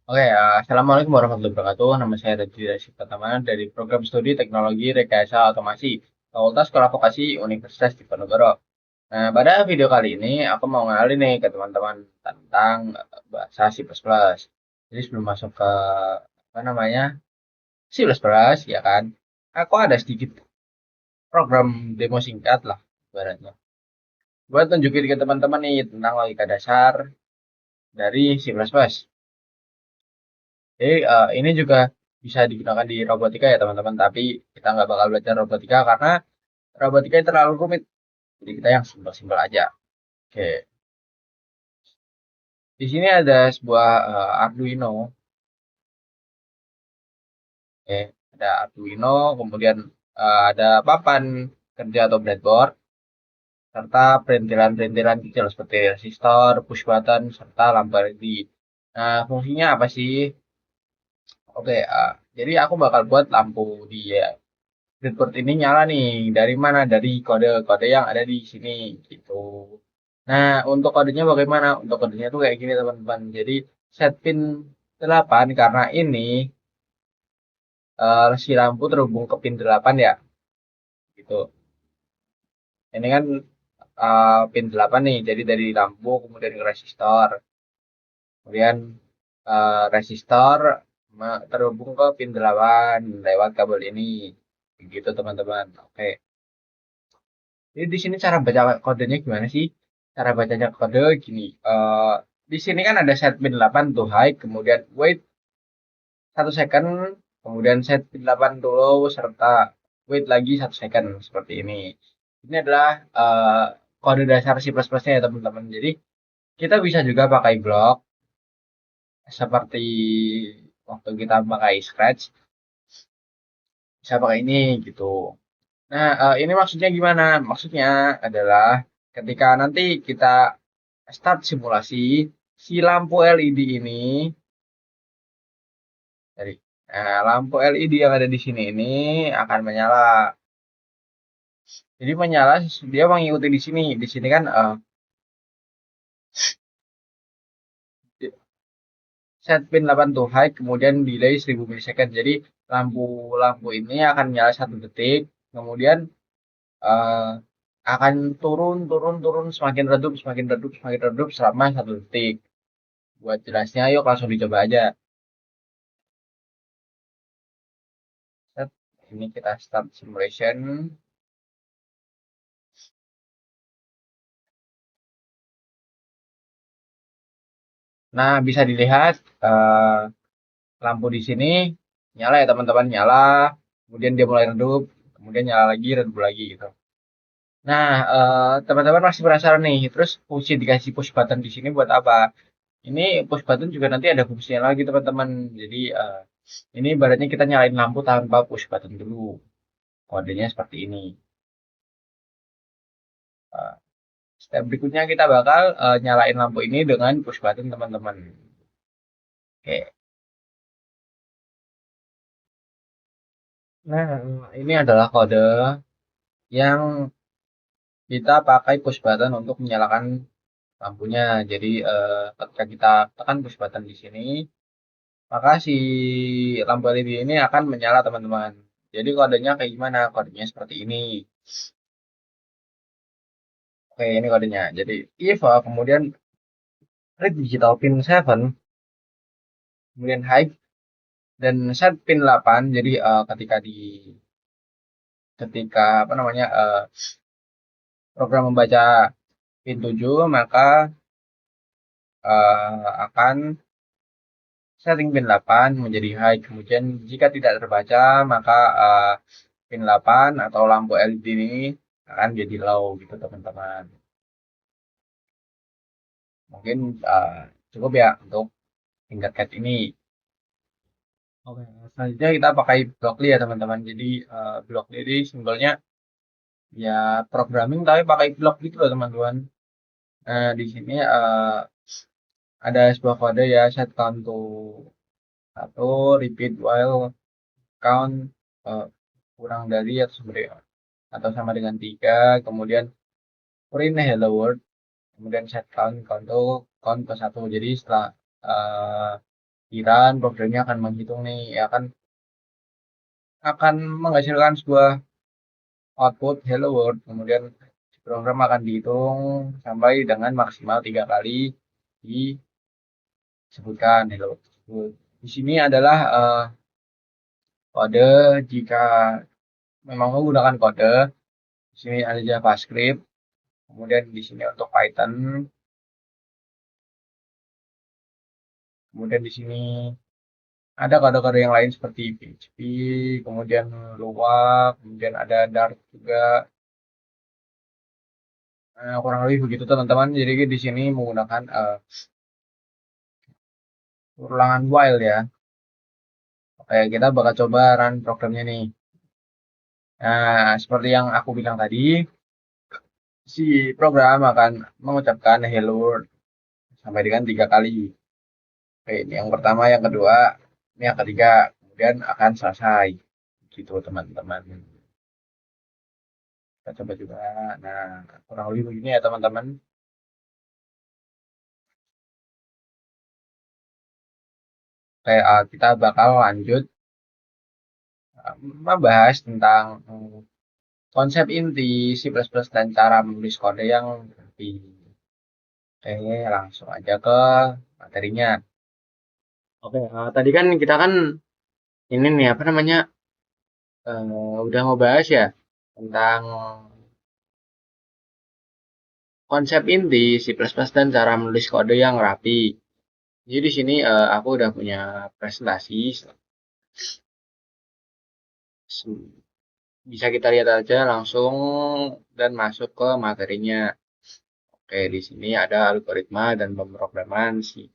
Oke, Assalamualaikum warahmatullahi wabarakatuh. Nama saya Rajli Rashid Pratama dari Program Studi Teknologi Rekayasa Otomasi, Fakultas Sekolah Vokasi Universitas Diponegoro. Nah, pada video kali ini aku mau ngenalin nih ke teman-teman tentang bahasa C++. Jadi sebelum masuk ke apa namanya C++, ya kan, aku ada sedikit program demo singkat lah, ibaratnya. Buat tunjukin ke teman-teman nih tentang logika dasar dari C++. Jadi ini juga bisa digunakan di robotika ya teman-teman, tapi kita nggak bakal belajar robotika karena robotika itu terlalu rumit. Jadi kita yang simpel-simpel aja. Oke, di sini ada sebuah Arduino. Oke, ada Arduino, kemudian ada papan kerja atau breadboard, serta perintilan-perintilan kecil seperti resistor, push button, serta lampu LED. Nah, fungsinya apa sih? Oke, jadi aku bakal buat lampu di Discord ini nyala nih. Dari mana? Dari kode-kode yang ada di sini gitu. Nah, untuk kodenya bagaimana? Untuk kodenya tuh kayak gini teman-teman. Jadi set pin 8 karena ini si lampu terhubung ke pin 8 ya. Gitu. Ini kan pin 8 nih. Jadi dari lampu kemudian ke resistor. Kemudian resistor terhubung ke pin 8 lewat kabel ini. Gitu teman-teman. Oke. Jadi di sini cara baca kodenya gimana sih? Cara bacanya kode gini. Di sini kan ada set pin 8 to high, kemudian wait 1 second, kemudian set pin 8 to low, serta wait lagi 1 second seperti ini. Ini adalah kode dasar C++-nya ya teman-teman. Jadi kita bisa juga pakai blok seperti waktu kita pakai Scratch, bisa pakai ini gitu. Nah, ini maksudnya gimana? Maksudnya adalah ketika nanti kita start simulasi, si lampu LED ini, dari lampu LED yang ada di sini ini akan menyala. Jadi menyala, dia mengikuti di sini. Di sini kan set pin 8 to high, kemudian delay 1000 milisecond. Jadi lampu-lampu ini akan menyala 1 detik, kemudian eh, akan turun, turun, turun, semakin redup, semakin redup selama 1 detik. Buat jelasnya, yuk langsung dicoba aja. Set. Ini kita start simulation. Nah, bisa dilihat lampu di sini nyala ya teman-teman, nyala. Kemudian dia mulai redup, kemudian nyala lagi, redup lagi gitu. Nah, teman-teman masih penasaran nih, terus fungsi dikasih push button di sini buat apa? Ini push button juga nanti ada fungsinya lagi teman-teman. Jadi ini ibaratnya kita nyalain lampu tanpa push button dulu. Kodenya seperti ini. Eh, Step berikutnya kita bakal nyalain lampu ini dengan push button teman-teman. Oke. Nah, ini adalah kode yang kita pakai push button untuk menyalakan lampunya. Jadi ketika kita tekan push button di sini, maka si lampu LED ini akan menyala teman-teman. Jadi kodenya kayak gimana? Kodenya seperti ini. Oke, ini kodenya. Jadi if kemudian read digital pin 7, kemudian high dan set pin 8. Jadi ketika apa namanya program membaca pin 7, maka akan setting pin 8 menjadi high. Kemudian jika tidak terbaca, maka pin 8 atau lampu LED ini akan jadi low gitu teman-teman. Mungkin cukup ya untuk tingkat cat ini. Oke, selanjutnya kita pakai Blockly ya teman-teman. Jadi Blockly ini simbolnya ya programming tapi pakai block gitu loh teman-teman. Nah, di sini ada sebuah kode ya set count to 1, repeat while count eh, kurang dari atau sama dengan 3, kemudian print hello world, kemudian set count count to count ke 1. Jadi setelah Kiraan programnya akan menghitung nih, ya kan akan menghasilkan sebuah output hello world, kemudian program akan dihitung sampai dengan maksimal 3 kali disebutkan hello world tersebut. Di sini adalah kode jika memang menggunakan kode. Di sini ada JavaScript, kemudian di sini untuk Python, kemudian di sini ada kode-kode yang lain seperti PHP, kemudian Lua, kemudian ada Dart juga. Kurang lebih begitu teman-teman. Jadi di sini menggunakan ulangan while ya. Oke, kita bakal coba run programnya nih. Nah, seperti yang aku bilang tadi, si program akan mengucapkan hello world sampai dengan 3 kali. Oke, ini yang pertama, yang kedua, ini yang ketiga, kemudian akan selesai. Gitu teman-teman. Kita coba juga. Nah, kurang lebih begini ya teman-teman. Oke, kita bakal lanjut membahas tentang konsep inti C++ dan cara menulis kode yang lebih. Oke, langsung aja ke materinya. Oke, tadi kan kita kan ini nih apa namanya udah ngebahas ya tentang konsep inti C++ dan cara menulis kode yang rapi. Jadi di sini aku udah punya presentasi, bisa kita lihat aja langsung dan masuk ke materinya. Oke, di sini ada algoritma dan pemrograman C++.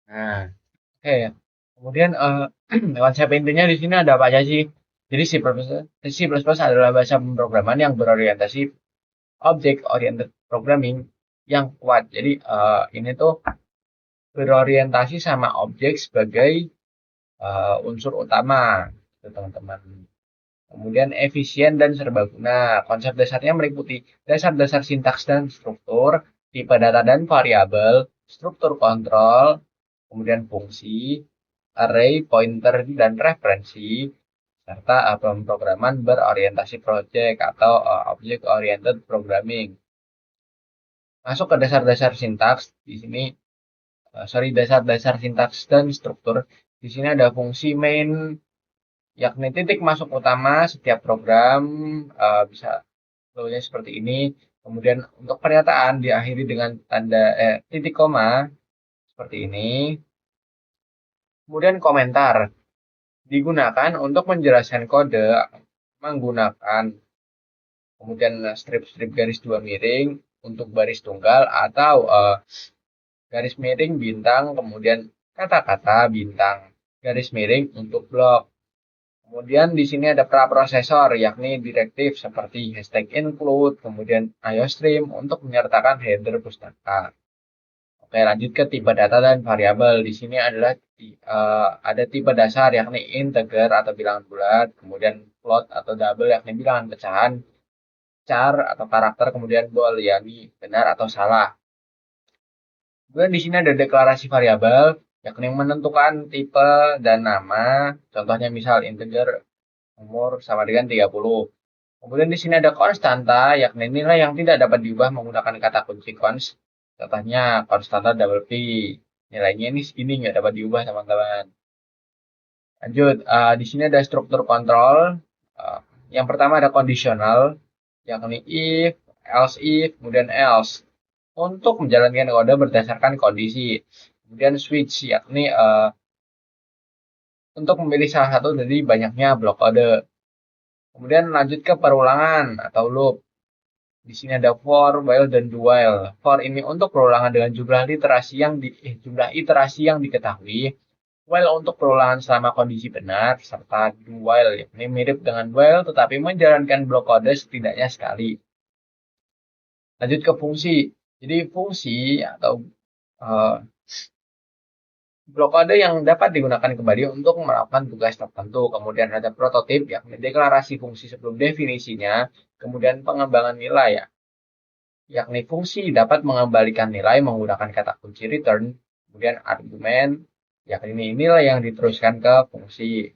Nah, oke. Kemudian konsep intinya di sini ada apa aja sih? Jadi C++ adalah bahasa pemrograman yang berorientasi object oriented programming yang kuat. Jadi ini tuh berorientasi sama objek sebagai unsur utama, gitu, teman-teman. Kemudian efisien dan serbaguna. Konsep dasarnya meliputi dasar-dasar sintaks dan struktur, tipe data dan variabel, struktur kontrol, kemudian fungsi, array, pointer, dan referensi, serta pemrograman berorientasi project atau object oriented programming. Masuk ke dasar-dasar sintaks, di sini dasar-dasar sintaks dan struktur. Di sini ada fungsi main, yakni titik masuk utama setiap program, bisa flow-nya seperti ini. Kemudian untuk pernyataan diakhiri dengan tanda titik koma seperti ini. Kemudian komentar digunakan untuk menjelaskan kode menggunakan kemudian strip-strip garis 2 miring untuk baris tunggal atau garis miring bintang, kemudian kata-kata bintang, garis miring untuk blok. Kemudian di sini ada praprosesor, yakni direktif seperti hashtag include, kemudian IOStream untuk menyertakan header pustaka. Oke, lanjut ke tipe data dan variabel. Di sini adalah ada tipe dasar, yakni integer atau bilangan bulat, kemudian float atau double, yakni bilangan pecahan, char atau karakter, kemudian bool, yakni benar atau salah. Kemudian di sini ada deklarasi variabel, yakni menentukan tipe dan nama. Contohnya misal integer umur sama dengan 30. Kemudian di sini ada konstanta, yakni nilai yang tidak dapat diubah menggunakan kata kunci const. Contohnya konstanta double P. Nilainya ini segini nggak dapat diubah teman-teman. Lanjut, di sini ada struktur kontrol. Yang pertama ada kondisional, yakni if, else if, kemudian else. Untuk menjalankan kode berdasarkan kondisi. Kemudian switch, yakni untuk memilih salah satu dari banyaknya blok kode. Kemudian lanjut ke perulangan atau loop. Di sini ada for, while, dan do while. For ini untuk perulangan dengan jumlah iterasi yang diketahui. While untuk perulangan selama kondisi benar, serta do while. Ini mirip dengan while, tetapi menjalankan blok kode setidaknya sekali. Lanjut ke fungsi. Jadi fungsi atau Blok kode yang dapat digunakan kembali untuk melakukan tugas tertentu. Kemudian ada prototip, yakni deklarasi fungsi sebelum definisinya. Kemudian pengembangan nilai, ya, yakni fungsi dapat mengembalikan nilai menggunakan kata kunci return. Kemudian argumen, yakni nilai yang diteruskan ke fungsi.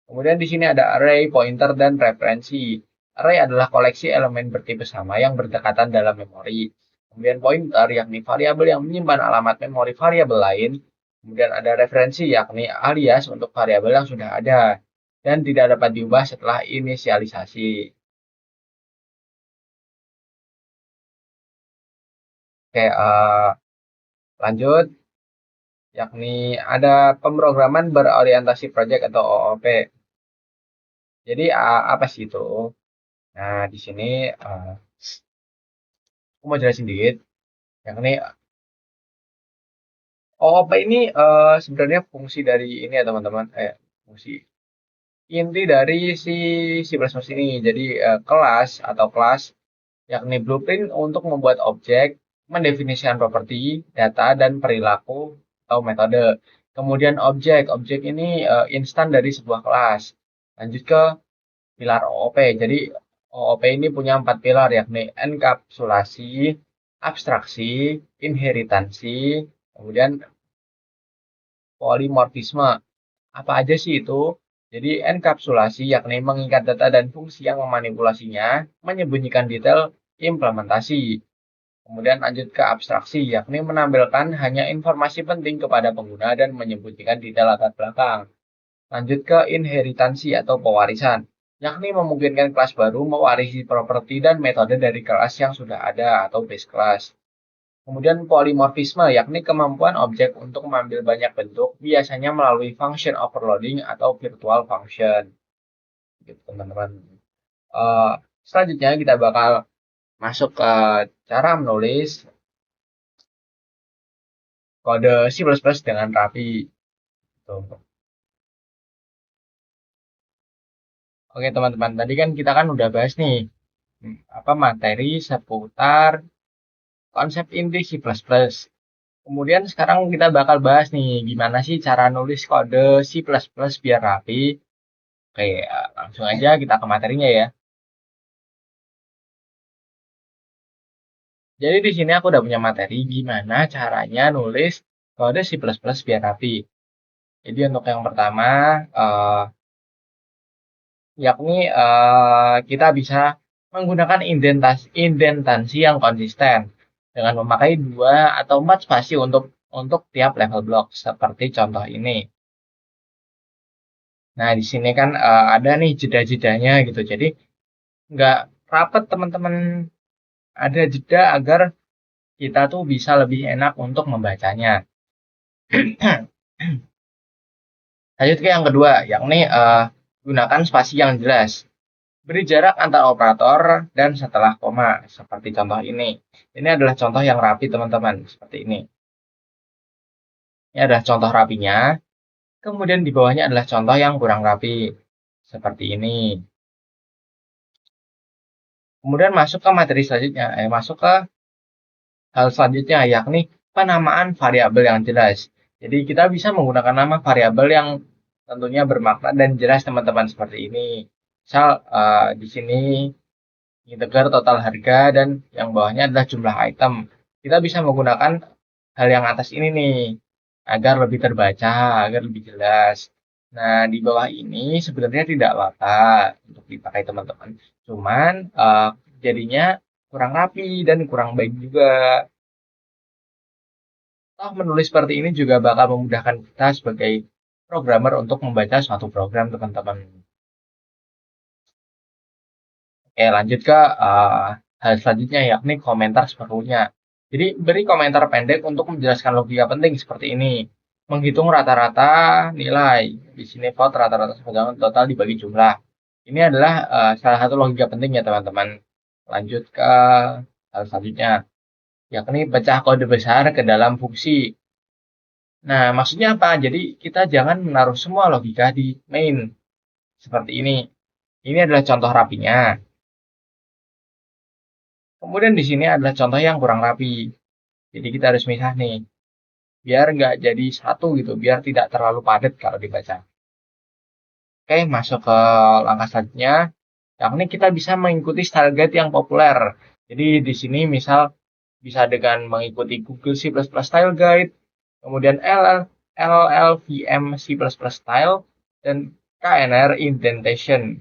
Kemudian di sini ada array, pointer, dan referensi. Array adalah koleksi elemen bertipe sama yang berdekatan dalam memori. Kemudian pointer, yakni variabel yang menyimpan alamat memori variabel lain. Kemudian ada referensi, yakni alias untuk variabel yang sudah ada dan tidak dapat diubah setelah inisialisasi. Oke, lanjut, yakni ada pemrograman berorientasi project atau OOP. Jadi apa sih itu? Nah, di sini aku mau jelasin dikit, yakni OOP ini sebenarnya fungsi dari ini ya teman-teman, fungsi inti dari si C++ ini. Jadi kelas atau kelas yakni blueprint untuk membuat objek, mendefinisikan properti, data, dan perilaku atau metode. Kemudian objek ini instan dari sebuah kelas. Lanjut ke pilar OOP. Jadi OOP ini punya 4 pilar, yakni enkapsulasi, abstraksi, inheritansi, kemudian polimorfisme. Apa aja sih itu? Jadi enkapsulasi yakni mengikat data dan fungsi yang memanipulasinya, menyembunyikan detail implementasi. Kemudian lanjut ke abstraksi, yakni menampilkan hanya informasi penting kepada pengguna dan menyembunyikan detail latar belakang. Lanjut ke inheritansi atau pewarisan, yakni memungkinkan kelas baru mewarisi properti dan metode dari kelas yang sudah ada atau base class. Kemudian polimorfisme, yakni kemampuan objek untuk mengambil banyak bentuk, biasanya melalui function overloading atau virtual function. Gitu, teman-teman. Eh, Selanjutnya kita bakal masuk ke cara menulis kode C++ dengan rapi. Tuh. Oke teman-teman, tadi kan kita kan udah bahas nih apa materi seputar konsep inti C++. Kemudian sekarang kita bakal bahas nih gimana sih cara nulis kode C++ biar rapi. Oke, langsung aja kita ke materinya ya. Jadi di sini aku udah punya materi gimana caranya nulis kode C++ biar rapi. Jadi untuk yang pertama, eh, yakni kita bisa menggunakan indentansi yang konsisten dengan memakai 2 atau 4 spasi untuk tiap level block seperti contoh ini. Nah, di sini kan ada nih jeda-jedanya gitu. Jadi nggak rapet teman-teman, ada jeda agar kita tuh bisa lebih enak untuk membacanya. Lanjut ke yang kedua, yakni gunakan spasi yang jelas. Beri jarak antar operator dan setelah koma, seperti contoh ini. Ini adalah contoh yang rapi, teman-teman, seperti ini. Ini adalah contoh rapinya. Kemudian di bawahnya adalah contoh yang kurang rapi, seperti ini. Kemudian masuk ke materi selanjutnya, masuk ke hal selanjutnya, yakni penamaan variabel yang jelas. Jadi kita bisa menggunakan nama variabel yang tentunya bermakna dan jelas, teman-teman, seperti ini. Misal di sini integer total harga dan yang bawahnya adalah jumlah item. Kita bisa menggunakan hal yang atas ini nih agar lebih terbaca, agar lebih jelas. Nah, di bawah ini sebenarnya tidak apa-apa untuk dipakai teman-teman. Cuman jadinya kurang rapi dan kurang baik juga. Toh menulis seperti ini juga bakal memudahkan kita sebagai programmer untuk membaca suatu program, teman-teman. Oke, lanjut ke hal selanjutnya, yakni komentar seperlunya. Jadi, beri komentar pendek untuk menjelaskan logika penting seperti ini. Menghitung rata-rata nilai. Di sini vote rata-rata sebagian total dibagi jumlah. Ini adalah salah satu logika penting ya, teman-teman. Lanjut ke hal selanjutnya, yakni pecah kode besar ke dalam fungsi. Nah, maksudnya apa? Jadi, kita jangan menaruh semua logika di main. Seperti ini. Ini adalah contoh rapinya. Kemudian di sini adalah contoh yang kurang rapi. Jadi kita harus misah nih. biar nggak jadi satu gitu, biar tidak terlalu padat kalau dibaca. Oke, masuk ke langkah selanjutnya, yakni kita bisa mengikuti style guide yang populer. Jadi di sini misal bisa dengan mengikuti Google C++ Style Guide, kemudian LLVM C++ Style, dan KNR Indentation.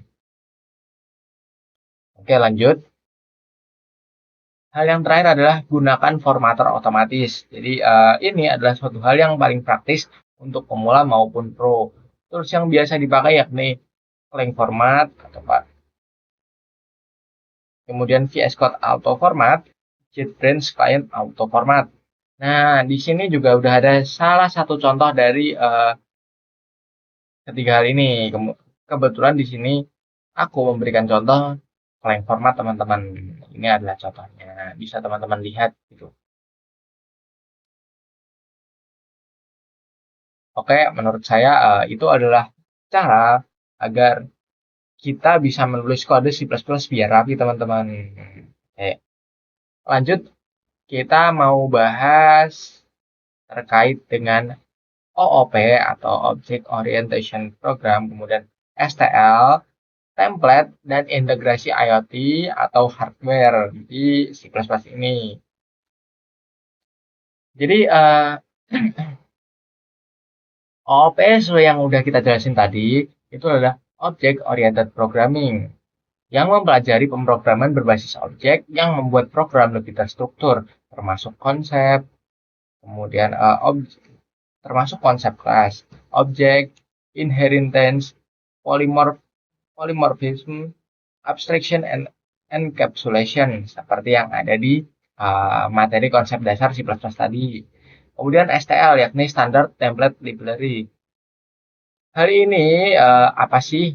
Oke, lanjut. Hal yang terakhir adalah gunakan formatter otomatis. Jadi ini adalah suatu hal yang paling praktis untuk pemula maupun pro. Tools yang biasa dipakai yakni Clang Format atau kemudian VS Code Auto Format, JetBrains Client Auto Format. Nah, di sini juga udah ada salah satu contoh dari ketiga hal ini. Kebetulan di sini aku memberikan contoh Clang Format, teman-teman. Ini adalah contohnya. Bisa teman-teman lihat gitu. Oke, menurut saya itu adalah cara agar kita bisa menulis kode C++ biar rapi, teman-teman. Oke, lanjut kita mau bahas terkait dengan OOP atau Object Orientation Program, kemudian STL, template, dan integrasi IoT atau hardware di C++ ini. Jadi OOP sesuai yang udah kita jelasin tadi, itu adalah Object Oriented Programming yang mempelajari pemrograman berbasis objek yang membuat program lebih terstruktur, termasuk konsep, kemudian termasuk konsep kelas, objek, inheritance, polymorphism, abstraction, and encapsulation, seperti yang ada di materi konsep dasar C++ tadi. Kemudian STL, yakni Standard Template Library. Hal ini apa sih?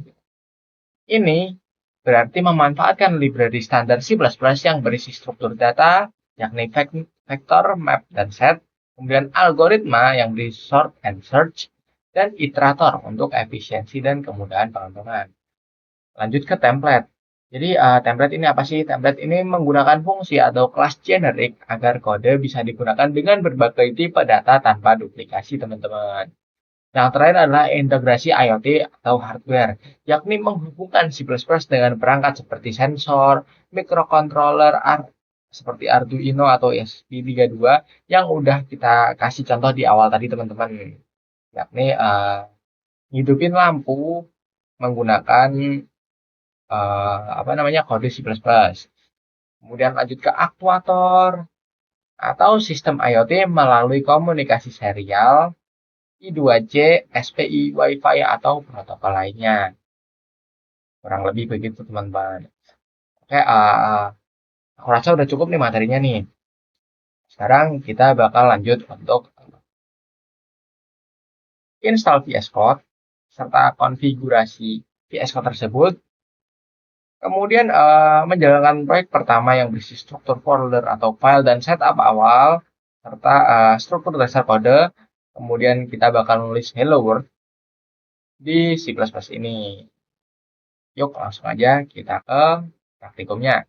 Ini berarti memanfaatkan library standar C++ yang berisi struktur data, yakni vector, map, dan set, kemudian algoritma yang berisi sort and search, dan iterator untuk efisiensi dan kemudahan pengembangan. Lanjut ke template. Jadi template ini apa sih? Template ini menggunakan fungsi atau kelas generik agar kode bisa digunakan dengan berbagai tipe data tanpa duplikasi, teman-teman. Yang terakhir adalah integrasi IoT atau hardware, yakni menghubungkan C++ dengan perangkat seperti sensor, microcontroller, seperti Arduino atau ESP32 yang udah kita kasih contoh di awal tadi, teman-teman. Yakni hidupin lampu menggunakan apa namanya kode C++. Kemudian lanjut ke aktuator atau sistem IoT melalui komunikasi serial, I2C, SPI, Wi-Fi, atau protokol lainnya. Kurang lebih begitu, teman-teman. Oke, aku rasa udah cukup nih materinya nih. Sekarang kita bakal lanjut untuk install VS Code serta konfigurasi VS Code tersebut. Kemudian menjalankan proyek pertama yang berisi struktur folder atau file dan setup awal serta struktur dasar kode. Kemudian kita bakal nulis Hello World di C++ ini. Yuk langsung aja kita ke praktikumnya.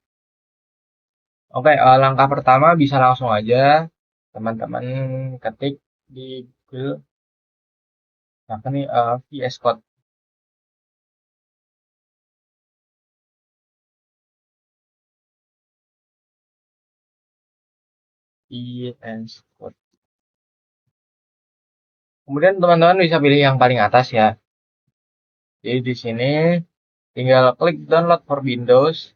Oke, langkah pertama bisa langsung aja teman-teman ketik di Google. Nah, nih VS Code. VS Code. Kemudian teman-teman bisa pilih yang paling atas ya. Jadi di sini tinggal klik download for Windows,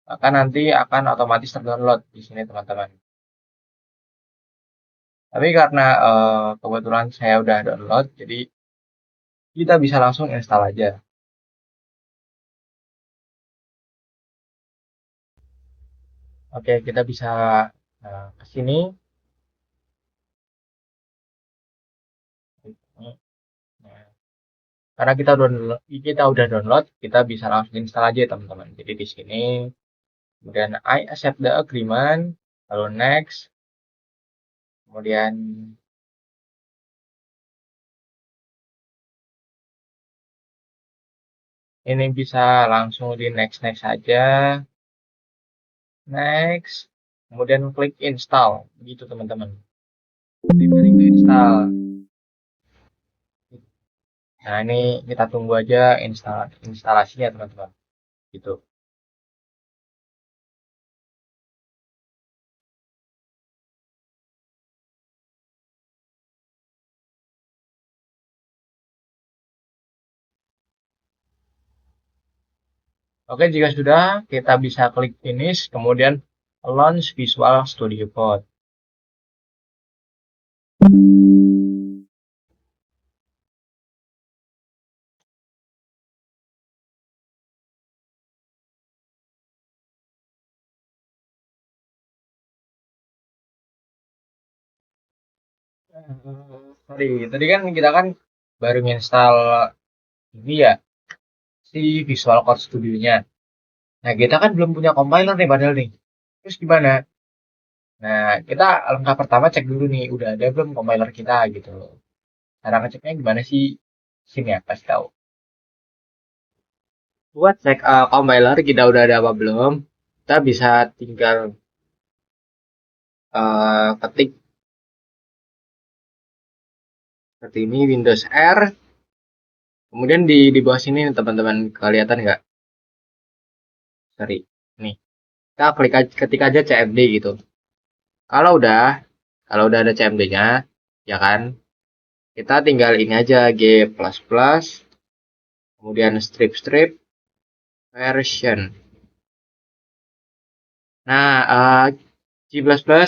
maka nanti akan otomatis terdownload di sini, teman-teman. Tapi karena kebetulan saya udah download, jadi kita bisa langsung install aja. Oke, kita bisa ke sini. Nah, karena kita udah download, kita bisa langsung install aja, teman-teman. Jadi di sini, kemudian I accept the agreement, lalu next, kemudian ini bisa langsung di next next saja, next, kemudian klik install, gitu, teman-teman. preparing to install. Nah, ini kita tunggu aja instalasinya teman-teman. Gitu. Oke, jika sudah, kita bisa klik finish, kemudian launch Visual Studio Code. Tadi kan kita kan baru install ini ya, si Visual Code Studio-nya. Nah, kita kan belum punya compiler nih padahal nih. Terus gimana? Nah, kita langkah pertama cek dulu nih, udah ada belum compiler kita gitu. Cara ngeceknya gimana sih? Sini ya, kasih tahu. Buat cek compiler kita udah ada apa belum, kita bisa tinggal ketik seperti ini Windows R. Kemudian di bawah sini teman-teman kelihatan nggak? Sorry, nih. Kita klik aja, ketik aja CMD gitu. Kalau udah, kalau udah ada CMD-nya, ya kan, kita tinggal ini aja G++, kemudian strip version. Nah, G++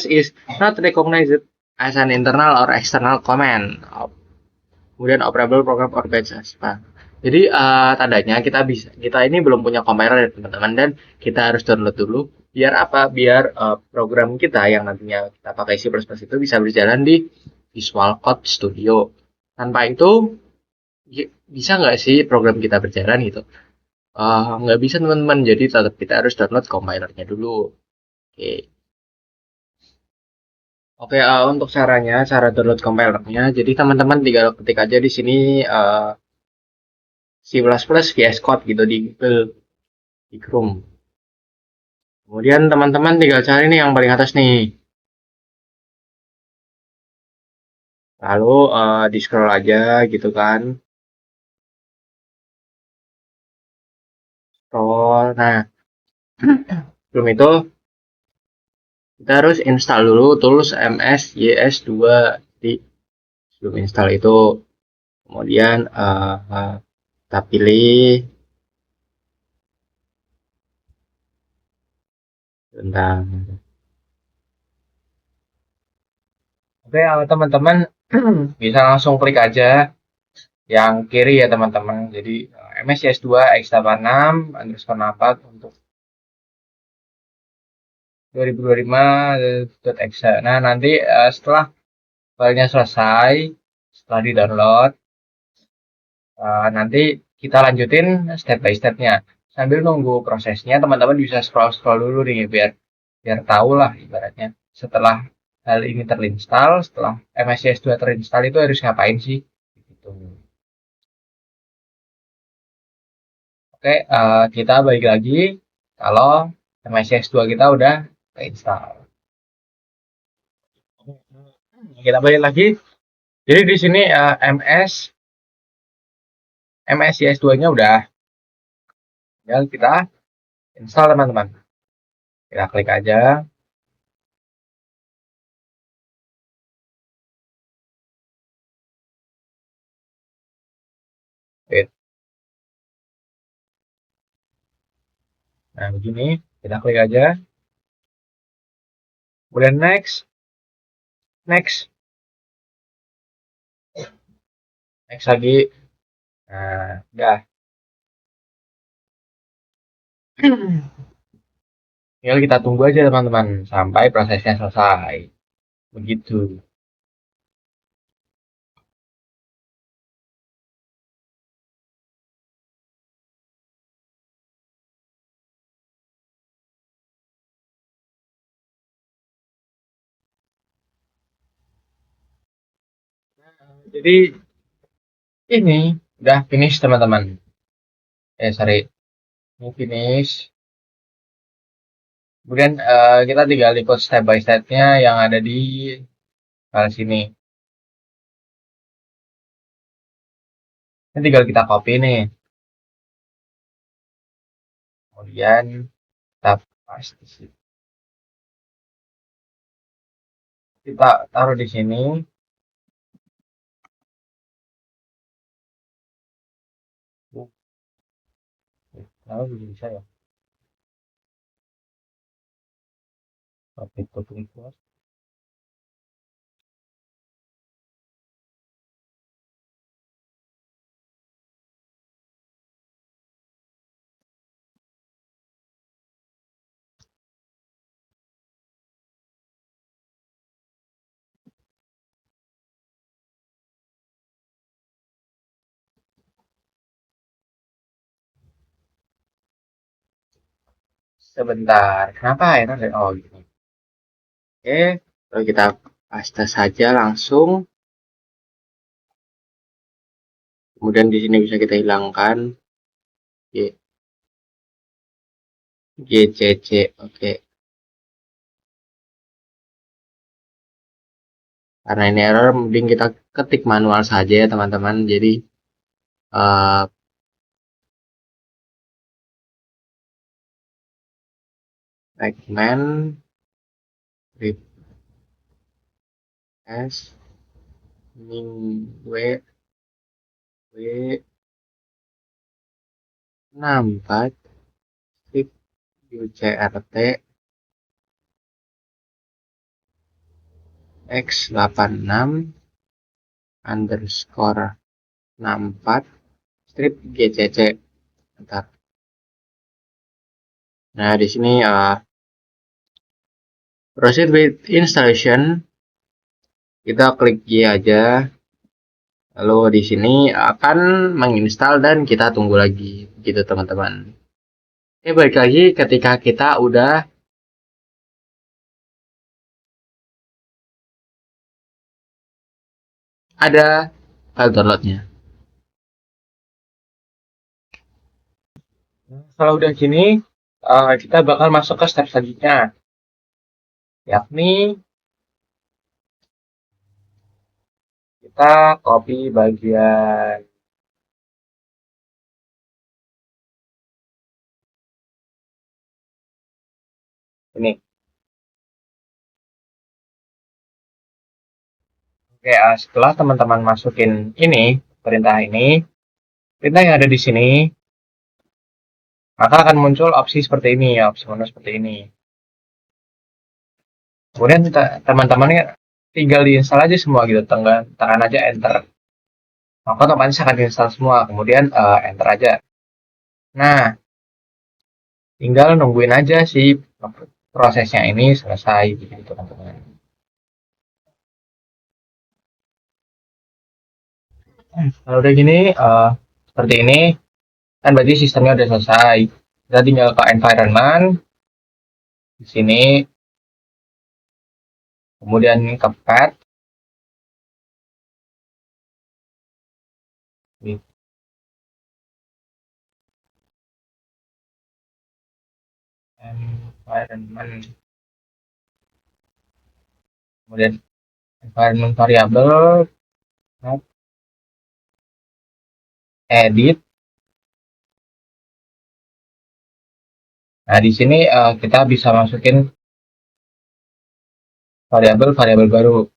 is not recognized as an internal or external command. Kemudian operable program or batch. Nah, jadi tandanya kita ini belum punya compiler ya teman-teman, dan kita harus download dulu biar apa? Biar program kita yang nantinya kita pakai C++ itu bisa berjalan di Visual Code Studio. Tanpa itu bisa nggak sih program kita berjalan gitu? Nggak bisa teman-teman, jadi tetap kita harus download compilernya dulu. Oke. Oke, untuk caranya, cara download compilernya, jadi teman-teman tinggal ketik aja di sini C++ VS Code gitu di Google, di Chrome. Kemudian teman-teman tinggal cari nih yang paling atas nih. Lalu di scroll aja gitu kan. Scroll. Nah, sebelum itu kita harus install dulu tools MS YS2 di sebelum install itu. Kemudian kita pilih tentang. Oke, teman-teman bisa langsung klik aja yang kiri ya teman-teman. Jadi MSCS2 X86 underscore 4 untuk 2025.exe. Nah, nanti setelah filenya selesai, setelah di-download, nanti kita lanjutin step by stepnya. Sambil nunggu prosesnya, teman-teman bisa scroll-scroll dulu nih, biar tahu lah ibaratnya. Setelah hal ini terinstall, setelah MSCS2 terinstall itu harus ngapain sih? Gitu. Oke, kita balik lagi kalau MSCS2 kita udah terinstall. Kita balik lagi. Jadi di sini MSCS2-nya udah. Tinggal kita install teman-teman. Kita klik aja. Nah, begini. Kita klik aja. Kemudian next. Next. Next lagi. Nah, udah. Tinggal kita tunggu aja teman-teman sampai prosesnya selesai. Begitu. Jadi ini udah finish teman-teman. Sorry. Ini finish. Kemudian kita tinggal ikut step by step-nya yang ada di File sini. Ini tinggal kita copy nih. Kemudian kita paste di sini. Kita taruh di sini. Kenapa bisa ya? Copy copy close. Sebentar, kenapa error ya? Oh, gini. Oke, lalu kita paste saja langsung. Kemudian di sini bisa kita hilangkan GCC. Oke. Karena ini error, mending kita ketik manual saja ya teman-teman. Jadi segmen replace min w 64 strip UCRT x86 underscore 64 strip GCC. Bentar. Nah, di sini proceed with installation. Kita klik Y aja. Lalu di sini akan menginstal dan kita tunggu lagi. Gitu teman-teman. Oke, balik lagi ketika kita udah ada file downloadnya. Kalau udah gini, kita bakal masuk ke step selanjutnya, yakni kita copy bagian ini. Oke, setelah teman-teman masukin ini, perintah yang ada di sini, maka akan muncul opsi seperti ini, ya, opsi menu seperti ini. Kemudian teman-temannya tinggal diinstal aja semua gitu, tekan aja enter. Maka otomatis akan diinstal semua, kemudian enter aja. Nah, tinggal nungguin aja si prosesnya ini selesai gitu teman-teman. Kalau udah gini, seperti ini, kan berarti sistemnya udah selesai. Kita tinggal ke environment, di sini, kemudian ke path, environment, kemudian environment variable, edit. Nah, di sini kita bisa masukin variabel baru.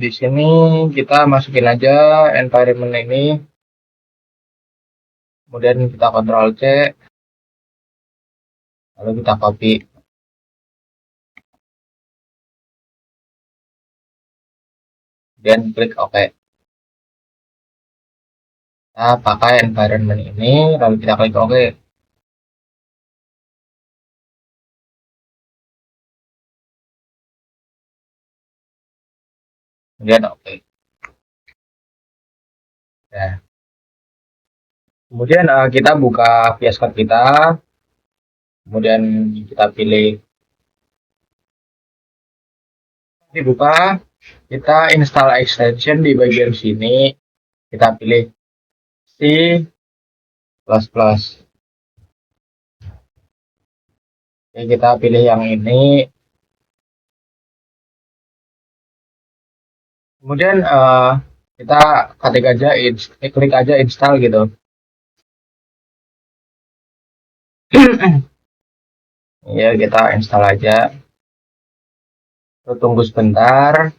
Di sini kita masukin aja environment ini, kemudian kita Ctrl C, lalu kita copy. Dan klik OK. Kita pakai environment ini, lalu kita klik OK. Kemudian OK. Nah, kemudian kita buka VS Code kita, kemudian kita pilih dibuka, kita install extension di bagian sini, kita pilih C++. Oke, kita pilih yang ini. Kemudian kita ketik aja, klik aja install gitu. Ya, kita install aja. Terus tunggu sebentar.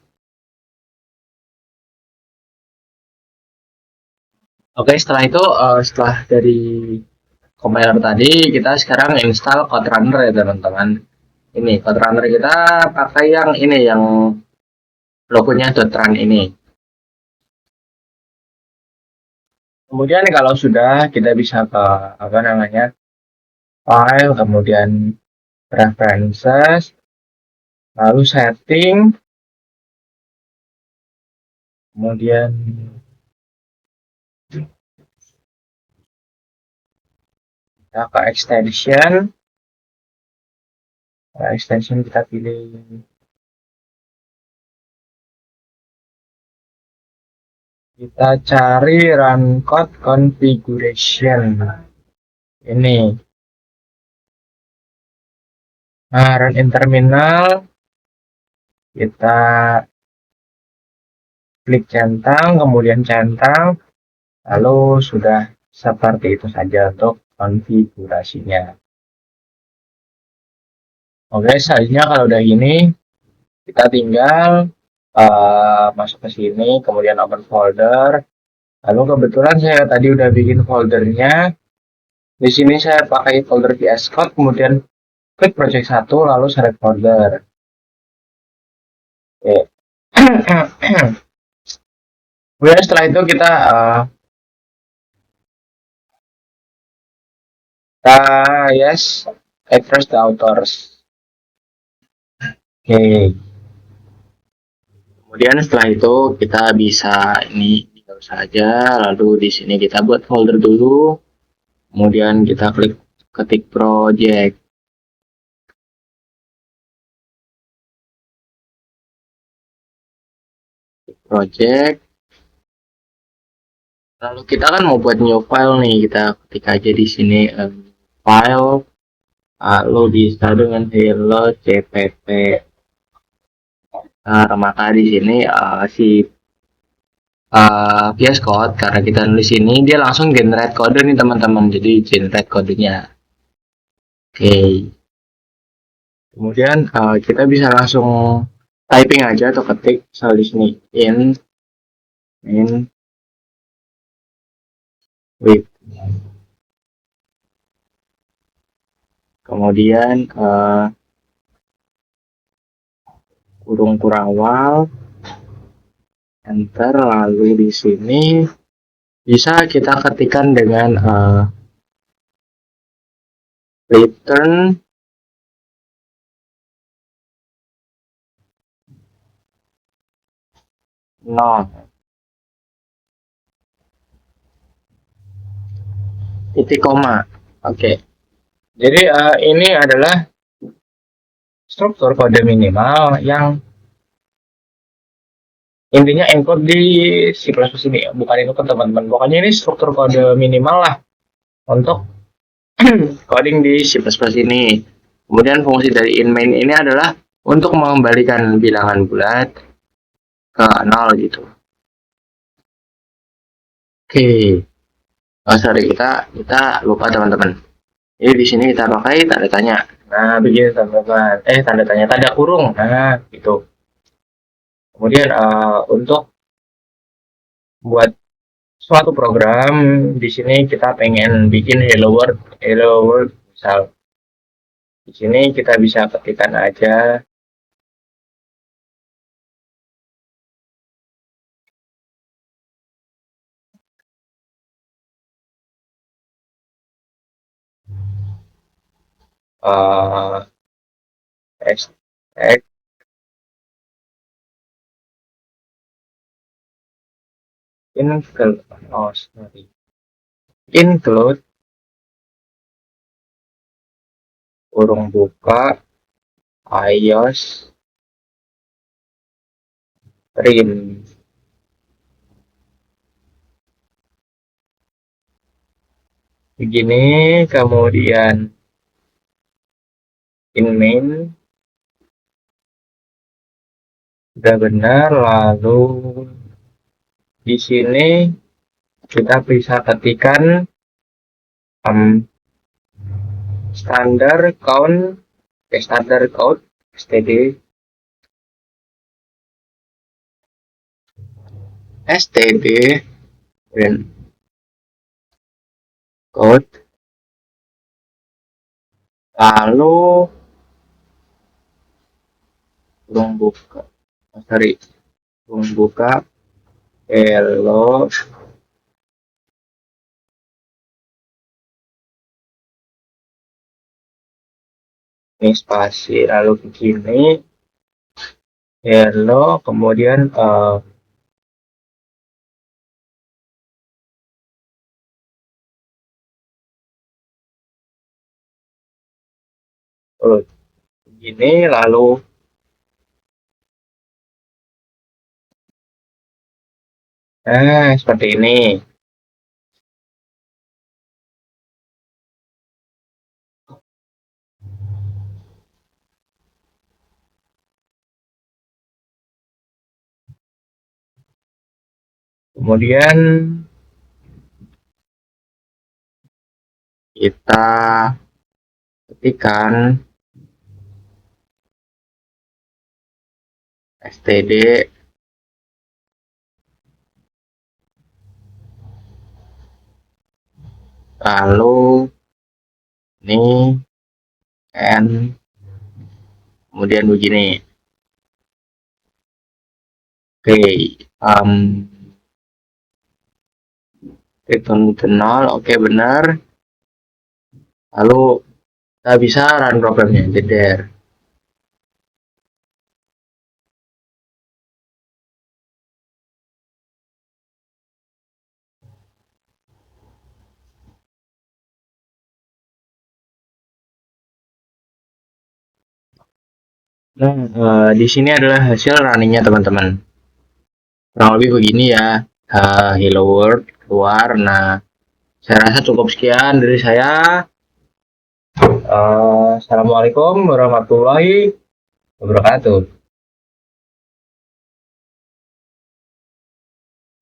Oke, setelah itu, setelah dari compiler tadi, kita sekarang install Code Runner ya teman-teman. Ini Code Runner kita pakai yang ini, yang logonya .run ini. Kemudian kalau sudah, kita bisa ke apa namanya, file, kemudian preferences, lalu setting, kemudian kita ke extension. Extension kita pilih kita cari run code configuration ini. Nah, run in terminal kita klik centang, kemudian centang, lalu sudah seperti itu saja untuk konfigurasinya. Oke, selanjutnya kalau udah gini, kita tinggal masuk ke sini, kemudian open folder. Lalu kebetulan saya tadi udah bikin foldernya. Di sini saya pakai folder VS Code, kemudian klik project 1, lalu select folder. Oke. Kemudian setelah itu kita yes, address the authors. Oke. Kemudian setelah itu kita bisa ini tinggal saja, lalu di sini kita buat folder dulu. Kemudian kita klik ketik project. Project. Lalu kita kan mau buat new file nih, kita ketik aja di sini file, lalu di-start dengan hello cpp. Nah, maka di sini si VS Code, karena kita nulis ini, dia langsung generate kode nih teman-teman, jadi generate kodenya. Oke. Kemudian kita bisa langsung typing aja atau ketik misal di sini in with, kemudian kurung kurawal, enter, lalu di sini bisa kita ketikkan dengan return no titik koma. Oke. Jadi ini adalah struktur kode minimal yang intinya encode di C++ ini, bukan encode teman-teman. Pokoknya ini struktur kode minimal lah untuk coding di C++ ini. Kemudian fungsi dari inMain ini adalah untuk mengembalikan bilangan bulat ke 0 gitu. Oke. Oh, sorry, kita lupa teman-teman. Jadi di sini kita pakai tanda tanya. Nah, begini teman-teman. Tanda tanya, tanda kurung. Nah, gitu. Kemudian untuk buat suatu program di sini kita pengen bikin hello world misal. Di sini kita bisa ketikkan aja uh, hashtag include, oh sorry, include kurung buka iOS print. Begini, kemudian in main udah benar. Lalu di sini kita bisa ketikkan standar count std dan count. Lalu belum buka hello ini spasi, lalu begini hello, kemudian begini, lalu seperti ini. Kemudian kita ketikkan std lalu ini n kemudian begini. Oke, return to nol, oke benar. Lalu kita bisa run programnya, jeder. Nah, di sini adalah hasil runningnya teman-teman. Kurang lebih begini ya. Hello world keluar. Nah, saya rasa cukup sekian dari saya. Assalamualaikum warahmatullahi wabarakatuh.